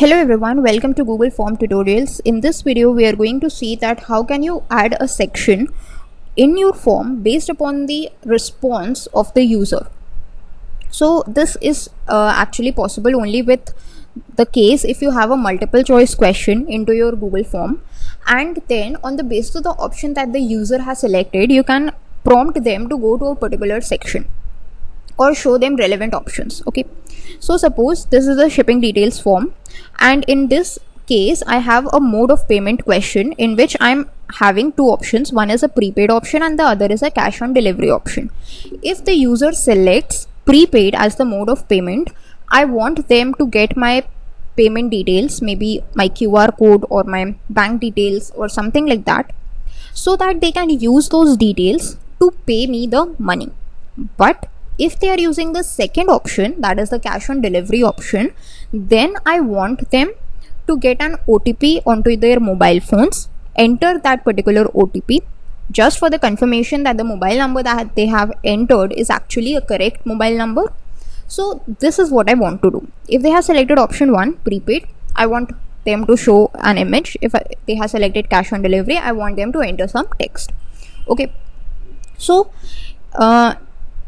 Hello everyone, welcome to Google Form Tutorials. In this video, we are going to see that how can you add a section in your form based upon the response of the user. So this is actually possible only with the case if you have a multiple choice question into your Google Form, and then on the basis of the option that the user has selected, you can prompt them to go to a particular section or show them relevant options. Okay, so suppose this is a shipping details form, and in this case I have a mode of payment question in which I'm having two options. One is a prepaid option and the other is a cash on delivery option. If the user selects prepaid as the mode of payment, I want them to get my payment details, maybe my QR code or my bank details or something like that, so that they can use those details to pay me the money. But if they are using the second option, that is the cash on delivery option, then I want them to get an OTP onto their mobile phones, enter that particular OTP just for the confirmation that the mobile number that they have entered is actually a correct mobile number. So this is what I want to do. If they have selected option 1, prepaid, I want them to show an image. If they have selected cash on delivery, I want them to enter some text. Okay, so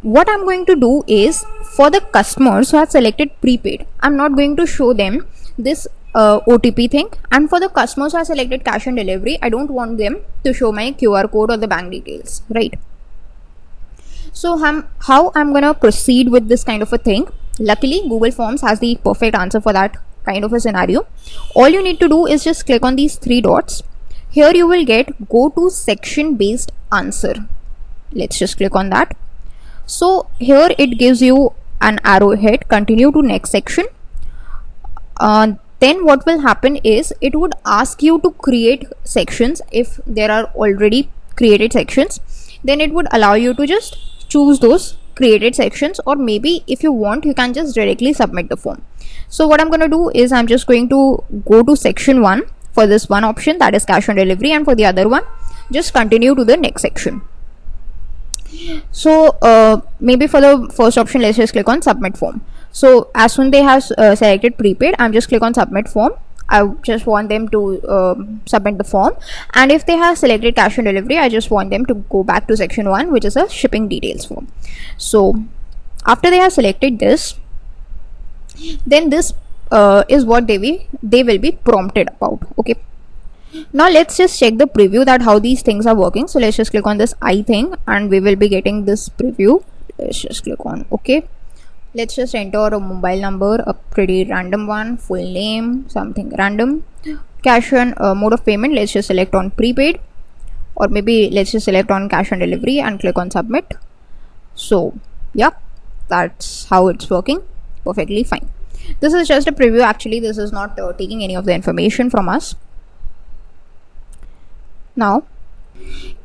what I'm going to do is, for the customers who have selected prepaid, I'm not going to show them this OTP thing, and for the customers who have selected cash on delivery, I don't want them to show my QR code or the bank details, right? So how I'm gonna proceed with this kind of a thing? Luckily, Google Forms has the perfect answer for that kind of a scenario. All you need to do is just click on these three dots. Here you will get go to section based answer. Let's just click on that. So here it gives you an arrowhead, continue to next section. Then what will happen is it would ask you to create sections. If there are already created sections, then it would allow you to just choose those created sections, or maybe if you want, you can just directly submit the form. So what I'm going to do is I'm just going to go to section 1 for this one option, that is cash on delivery, and for the other one just continue to the next section. So maybe for the first option, let's just click on submit form. So as soon they have selected prepaid, I'm just click on submit form. I just want them to submit the form, and if they have selected cash on delivery, I just want them to go back to section 1, which is a shipping details form. So after they have selected this, then this is what they will be prompted about. Okay, now let's just check the preview that how these things are working. So let's just click on this I thing and we will be getting this preview. Let's just click on OK. Let's just enter a mobile number, a pretty random one, full name, something random. Cash on mode of payment, let's just select on prepaid, or maybe let's just select on cash on delivery and click on submit. So yeah, that's how it's working perfectly fine. This is just a preview. Actually, this is not taking any of the information from us. Now,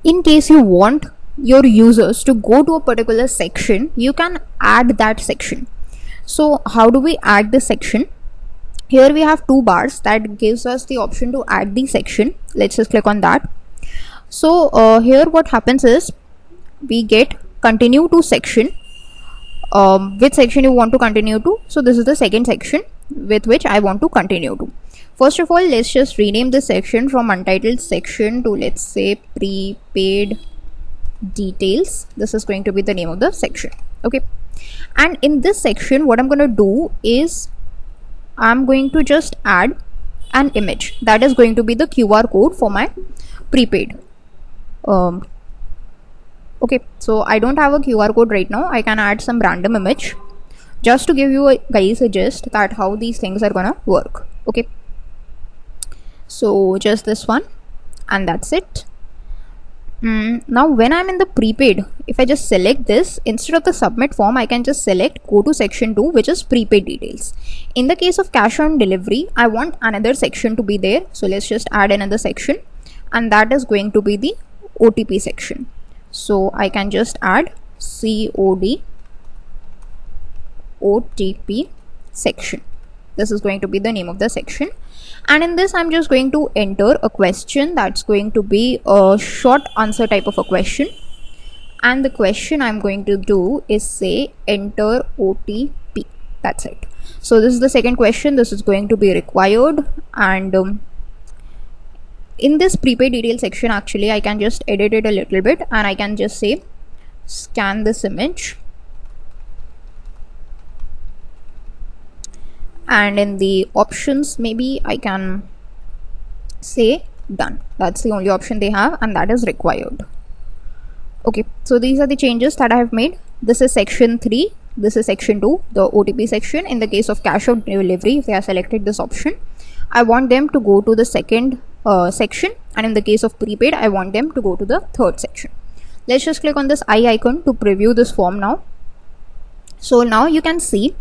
in case you want your users to go to a particular section, you can add that section. So how do we add the section? Here we have two bars that gives us the option to add the section. Let's just click on that. So here what happens is we get continue to section. Which section you want to continue to? So this is the second section with which I want to continue to. First of all, let's just rename this section from Untitled Section to, let's say, Prepaid Details. This is going to be the name of the section. Okay, and in this section, what I'm going to do is I'm going to just add an image that is going to be the QR code for my prepaid. Okay, so I don't have a QR code right now. I can add some random image just to give you guys a gist that how these things are gonna work. Okay, so just this one, and that's it. Now when I'm in the prepaid, if I just select this, instead of the submit form, I can just select go to section 2, which is prepaid details. In the case of cash on delivery, I want another section to be there. So let's just add another section, and that is going to be the OTP section. So I can just add COD OTP section. This is going to be the name of the section, and in this I'm just going to enter a question that's going to be a short answer type of a question, and the question I'm going to do is say enter OTP. That's it. So this is the second question. This is going to be required, and in this prepaid detail section, actually I can just edit it a little bit, and I can just say scan this image, and in the options maybe I can say done. That's the only option they have, and that is required. Okay, so these are the changes that I have made. This is section 3, this is section 2, the OTP section. In the case of cash of delivery, if they have selected this option, I want them to go to the second section, and in the case of prepaid, I want them to go to the third section. Let's just click on this eye icon to preview this form now. So now you can see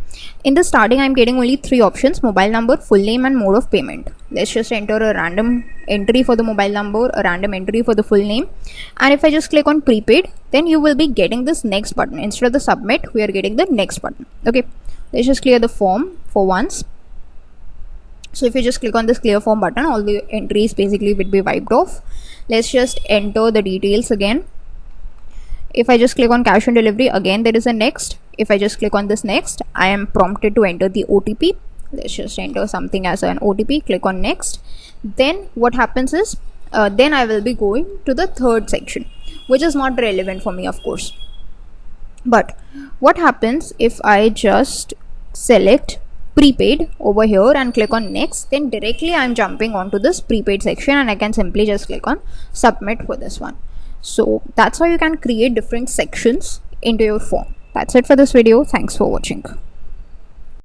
in the starting I'm getting only 3 options: mobile number, full name, and mode of payment. Let's just enter a random entry for the mobile number, a random entry for the full name, and if I just click on prepaid, then you will be getting this next button. Instead of the submit, we are getting the next button. Okay, let's just clear the form for once. So if you just click on this clear form button, all the entries basically will be wiped off. Let's just enter the details again. If I just click on cash on delivery, again there is a next. If I just click on this next, I am prompted to enter the OTP. Let's just enter something as an OTP, click on next. Then what happens is, then I will be going to the third section, which is not relevant for me, of course. But what happens if I just select prepaid over here and click on next, then directly I am jumping onto this prepaid section, and I can simply just click on submit for this one. So that's how you can create different sections into your form. That's it for this video. Thanks for watching.